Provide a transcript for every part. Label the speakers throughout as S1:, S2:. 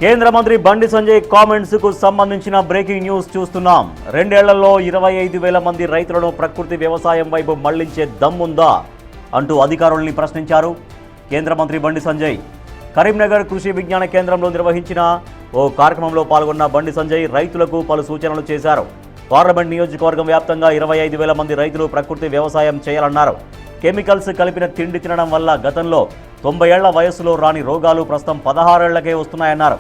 S1: కేంద్ర మంత్రి బండి సంజయ్ కామెంట్స్ కు సంబంధించిన బ్రేకింగ్ న్యూస్ చూస్తున్నాం. 2 ఏళ్లలో 25,000 మంది రైతులను ప్రకృతి వ్యవసాయం వైపు మళ్లించే దమ్ముందా అంటూ అధికారుల్ని ప్రశ్నించారు కేంద్ర మంత్రి బండి సంజయ్. కరీంనగర్ కృషి విజ్ఞాన కేంద్రంలో నిర్వహించిన ఓ కార్యక్రమంలో పాల్గొన్న బండి సంజయ్ రైతులకు పలు సూచనలు చేశారు. పార్లమెంట్ నియోజకవర్గం వ్యాప్తంగా 25,000 మంది రైతులు ప్రకృతి వ్యవసాయం చేయాలన్నారు. కెమికల్స్ కలిపిన తిండి తినడం వల్ల గతంలో 90 ఏళ్ల వయసులో రాని రోగాలు ప్రస్తుతం 16 ఏళ్లకే వస్తున్నాయన్నారు.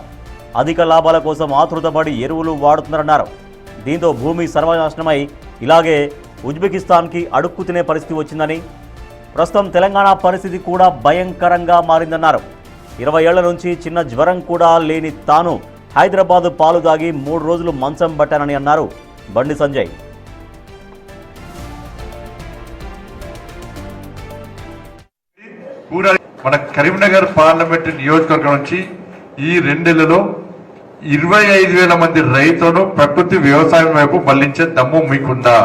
S1: అధిక లాభాల కోసం ఆతృతపడి ఎరువులు వాడుతున్నారన్నారు. దీంతో భూమి సర్వనాశనమై ఇలాగే ఉజ్బెకిస్తాన్కి అడుక్కు తినే పరిస్థితి వచ్చిందని, ప్రస్తుతం తెలంగాణ పరిస్థితి కూడా భయంకరంగా మారిందన్నారు. 20 ఏళ్ల నుంచి చిన్న జ్వరం కూడా లేని తాను హైదరాబాద్ పాలు దాగి 3 రోజులు మంచం పట్టానని అన్నారు బండి సంజయ్.
S2: మన కరీంనగర్ పార్లమెంట్ నియోజకవర్గం నుంచి ఈ 2 నెలల్లో 25,000 మంది రైతులను ప్రకృతి వ్యవసాయం వైపు మళ్లించే దమ్ము మీకుందా?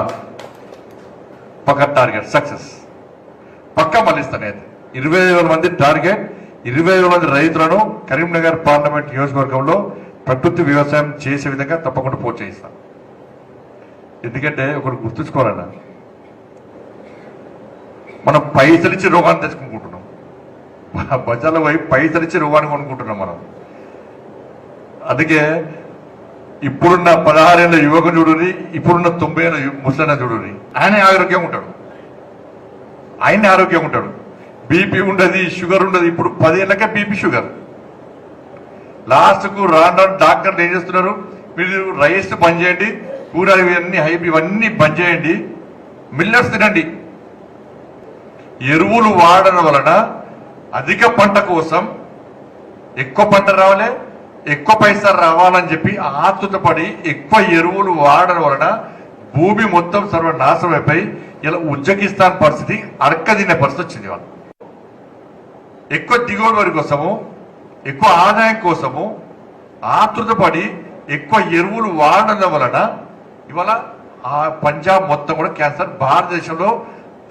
S2: పక్క టార్గెట్ సక్సెస్ పక్కా మళ్లిస్తాను. 25,000 మంది టార్గెట్, 25,000 మంది రైతులను కరీంనగర్ పార్లమెంట్ నియోజకవర్గంలో ప్రకృతి వ్యవసాయం చేసే విధంగా తప్పకుండా ప్రోత్సహిస్తాను. ఎందుకంటే ఒకరు గుర్తుంచుకోవాలన్నా, మనం పైసలిచ్చి రోగాన్ని తెచ్చుకుంటున్నాం. బజార్లో పోయి పైసలిచ్చి రోగాన్ని కొనుక్కుంటున్నాం మనం. అందుకే ఇప్పుడున్న 16 ఏళ్ళ యువకుని చూడుని, ఇప్పుడున్న 90 ఏళ్ళ ముసలిన చూడుని, ఆయన ఆరోగ్యంగా ఉంటాడు. బీపీ ఉండదు, షుగర్ ఉండదు. ఇప్పుడు 10 ఏళ్ళకే బీపీ షుగర్. లాస్ట్కు రాను డాక్టర్లు ఏం చేస్తున్నారు, మీరు రైస్ బంద్ చేయండి, కూరలు ఇవన్నీ బంద్ చేయండి, మిల్లెట్స్ తినండి. ఎరువులు వాడడం వలన అధిక పంట కోసం ఎక్కువ పంట రావాలి, ఎక్కువ పైసా రావాలని చెప్పి ఆతృతపడి ఎక్కువ ఎరువులు వాడడం వలన భూమి మొత్తం సర్వనాశనం అయిపోయి ఇలా ఉజ్బెకిస్తాన్ పరిస్థితి అడక్కదినే పరిస్థితి వచ్చింది. వాళ్ళు ఎక్కువ దిగుబడి కోసము, ఎక్కువ ఆదాయం కోసము ఆతృతపడి ఎక్కువ ఎరువులు వాడడం వలన ఇవాళ ఆ పంజాబ్ మొత్తం కూడా క్యాన్సర్. భారతదేశంలో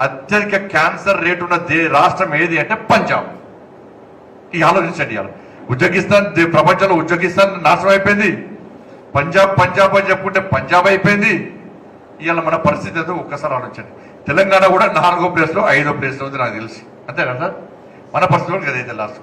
S2: అత్యధిక క్యాన్సర్ రేటు ఉన్న రాష్ట్రం ఏది అంటే పంజాబ్. ఈ ఆలోచించండి. ఉజ్బెకిస్తాన్ ప్రపంచంలో ఉజ్బెకిస్తాన్ నాశనం అయిపోయింది. పంజాబ్ అని చెప్పుకుంటే పంజాబ్ అయిపోయింది. ఇవాళ మన పరిస్థితి అయితే ఒక్కసారి ఆలోచించండి. తెలంగాణ కూడా 4వ ప్లేస్లో 5వ ప్లేస్లో ఉంది నాకు తెలిసి. అంతేనా సార్? మన పరిస్థితి కూడా అదైతే లాస్ట్.